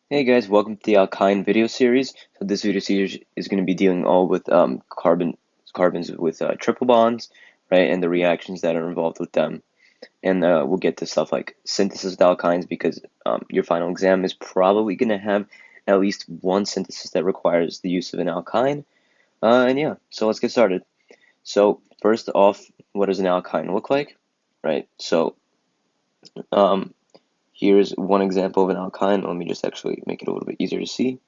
Hey guys, welcome to the Alkyne video series. So this video series is going to be dealing all with carbons with triple bonds, right, and the reactions that are involved with them. And we'll get to stuff like synthesis of alkynes because your final exam is probably going to have at least one synthesis that requires the use of an alkyne. And yeah, so let's get started. So first off, what does an alkyne look like, right? So um, here's one example of an alkyne. Let me just actually make it a little bit easier to see.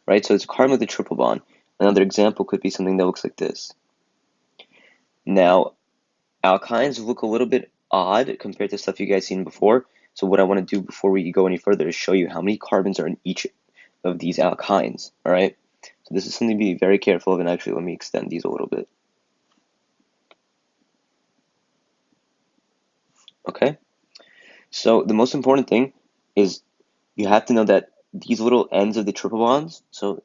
Right? So it's a carbon with a triple bond. Another example could be something that looks like this. Now, alkynes look a little bit odd compared to stuff you guys seen before. So what I want to do before we go any further is show you how many carbons are in each of these alkynes. All right? So this is something to be very careful of, and actually let me extend these a little bit. Okay? So the most important thing is you have to know that these little ends of the triple bonds, so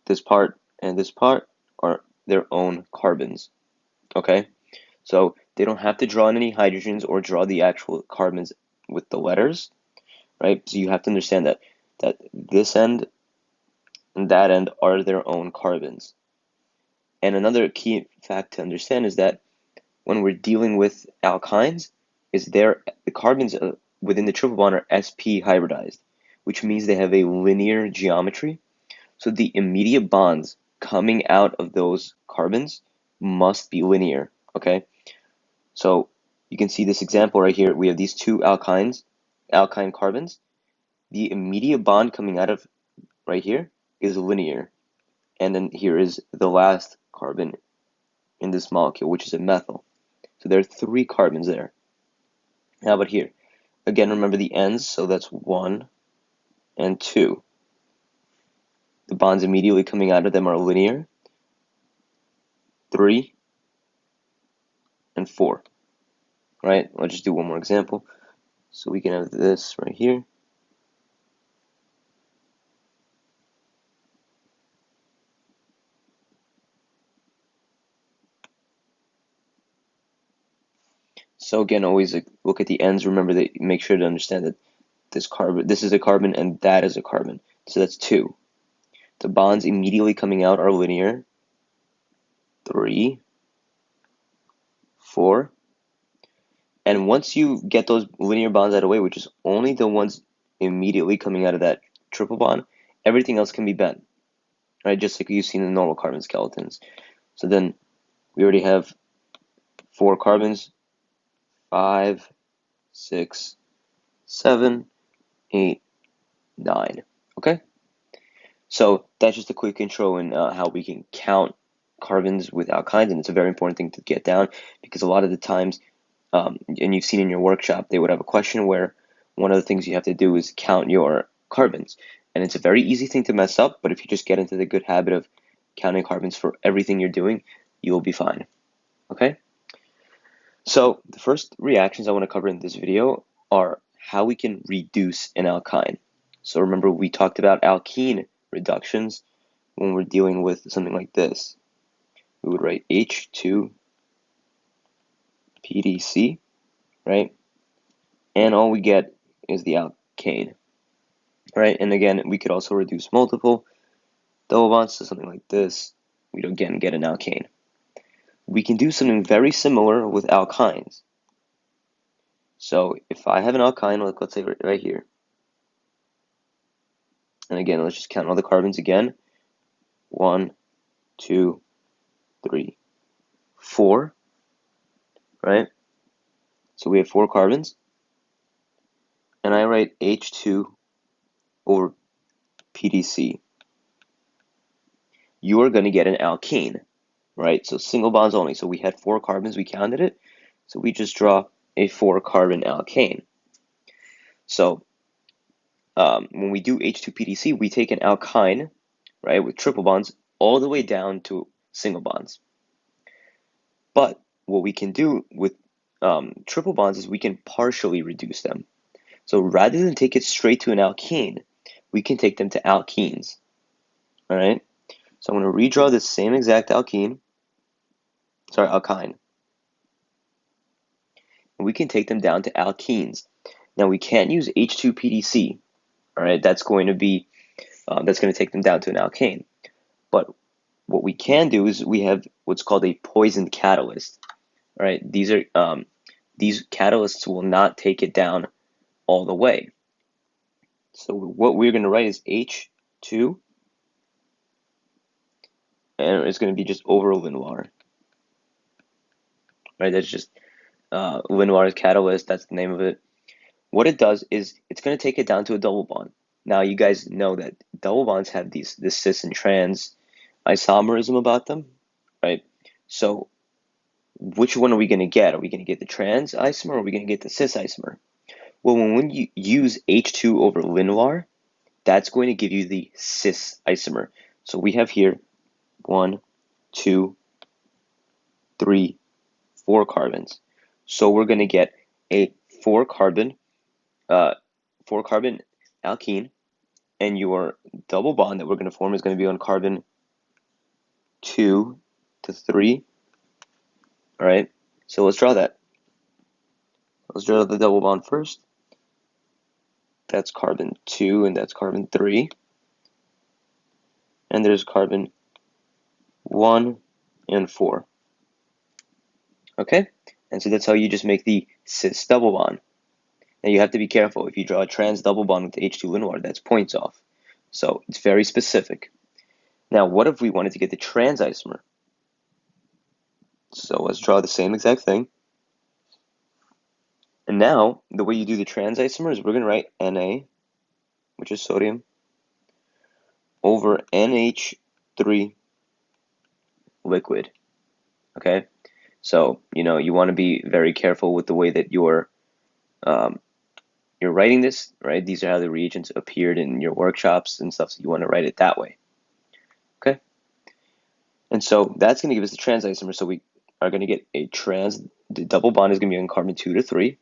this part and this part, are their own carbons. Okay? So they don't have to draw in any hydrogens or draw the actual carbons with the letters, right? So you have to understand that this end and that end are their own carbons. And another key fact to understand is that when we're dealing with alkynes, the carbons within the triple bond are sp hybridized, which means they have a linear geometry. So the immediate bonds coming out of those carbons must be linear, okay? So you can see this example right here. We have these two alkyne carbons. The immediate bond coming out of right here is linear. And then here is the last carbon in this molecule, which is a methyl. So there are three carbons there. How about here? Again, remember the ends, so that's 1 and 2. The bonds immediately coming out of them are linear. 3 and 4. Right? I'll just do one more example. So we can have this right here. So again, always look at the ends. Remember that. Make sure to understand that this is a carbon, and that is a carbon. So that's 2. The bonds immediately coming out are linear. 3, 4. And once you get those linear bonds out of the way, which is only the ones immediately coming out of that triple bond, everything else can be bent, right? Just like you've seen in normal carbon skeletons. So then we already have 4 carbons, 5, 6, 7, 8, 9. Okay? So that's just a quick intro in how we can count carbons with alkynes, and it's a very important thing to get down because a lot of the times, and you've seen in your workshop, they would have a question where one of the things you have to do is count your carbons. And it's a very easy thing to mess up, but if you just get into the good habit of counting carbons for everything you're doing, you will be fine. Okay? So the first reactions I want to cover in this video are how we can reduce an alkyne. So remember we talked about alkene reductions when we're dealing with something like this. We would write H2PDC, right? And all we get is the alkane, right? And again, we could also reduce multiple double bonds to something like this. We'd again get an alkane. We can do something very similar with alkynes. So if I have an alkyne, like let's say right here, and again, let's just count all the carbons again. 1, 2, 3, 4, right? So we have 4 carbons. And I write H2 over PDC. You are going to get an alkene, right? So single bonds only. So we had 4 carbons, we counted it. So we just draw a 4-carbon alkane. So when we do H2PDC, we take an alkyne, right, with triple bonds all the way down to single bonds. But what we can do with triple bonds is we can partially reduce them. So rather than take it straight to an alkene, we can take them to alkenes. All right? So I'm going to redraw the same exact alkyne. And we can take them down to alkenes. Now we can't use H2PDC All right, that's going to take them down to an alkane. But what we can do is we have what's called a poisoned catalyst. All right, these catalysts will not take it down all the way. So what we're going to write is H2, and it's going to be just over Lenoir. Right, that's just Lenoir's catalyst. That's the name of it. What it does is it's going to take it down to a double bond. Now you guys know that double bonds have this cis and trans isomerism about them, right? So which one are we going to get? Are we going to get the trans isomer or are we going to get the cis isomer? Well, when you use H2 over Lenoir, that's going to give you the cis isomer. So we have here 1, 2, 3, 4 carbons. So we're going to get a 4 carbon alkene, and your double bond that we're going to form is going to be on carbon 2 to 3. All right, so let's draw that. Let's draw the double bond first. That's carbon 2 and that's carbon 3. And there's carbon 1 and 4. Okay, and so that's how you just make the cis double bond. Now you have to be careful. If you draw a trans double bond with H2 Lenoir, that's points off. So it's very specific. Now, what if we wanted to get the trans isomer? So let's draw the same exact thing. And now, the way you do the trans isomer is we're going to write Na, which is sodium, over NH3 liquid. Okay? So, you want to be very careful with the way that you're writing this, right? These are how the reagents appeared in your workshops and stuff, so you want to write it that way. Okay? And so that's going to give us the trans isomer. So we are going to get a the double bond is going to be on carbon 2 to 3,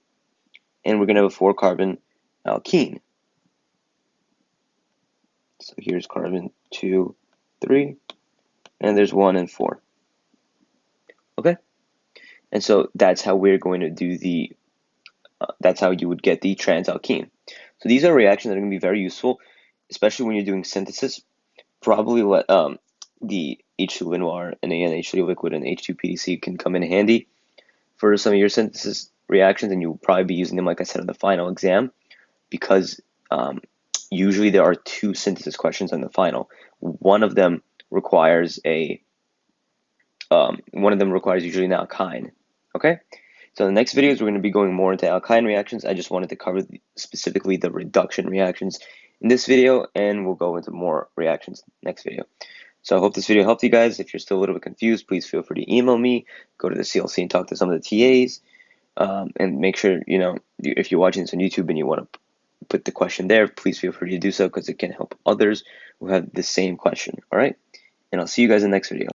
and we're going to have a 4 carbon alkene. So here's carbon 2, 3, and there's 1 and 4. Okay? And so that's how we're going to do that's how you would get the trans alkene. So these are reactions that are going to be very useful, especially when you're doing synthesis. Probably let the H2 Lenoir and NH3 liquid and H2 PDC can come in handy for some of your synthesis reactions, and you'll probably be using them, like I said, in the final exam, because usually there are 2 synthesis questions on the final. One of them requires usually an alkyne. Okay? So in the next videos, we're going to be going more into alkyne reactions. I just wanted to cover specifically the reduction reactions in this video, and we'll go into more reactions next video. So I hope this video helped you guys. If you're still a little bit confused, please feel free to email me, go to the CLC and talk to some of the TAs, and make sure, if you're watching this on YouTube and you want to put the question there, please feel free to do so because it can help others who have the same question. All right? And I'll see you guys in the next video.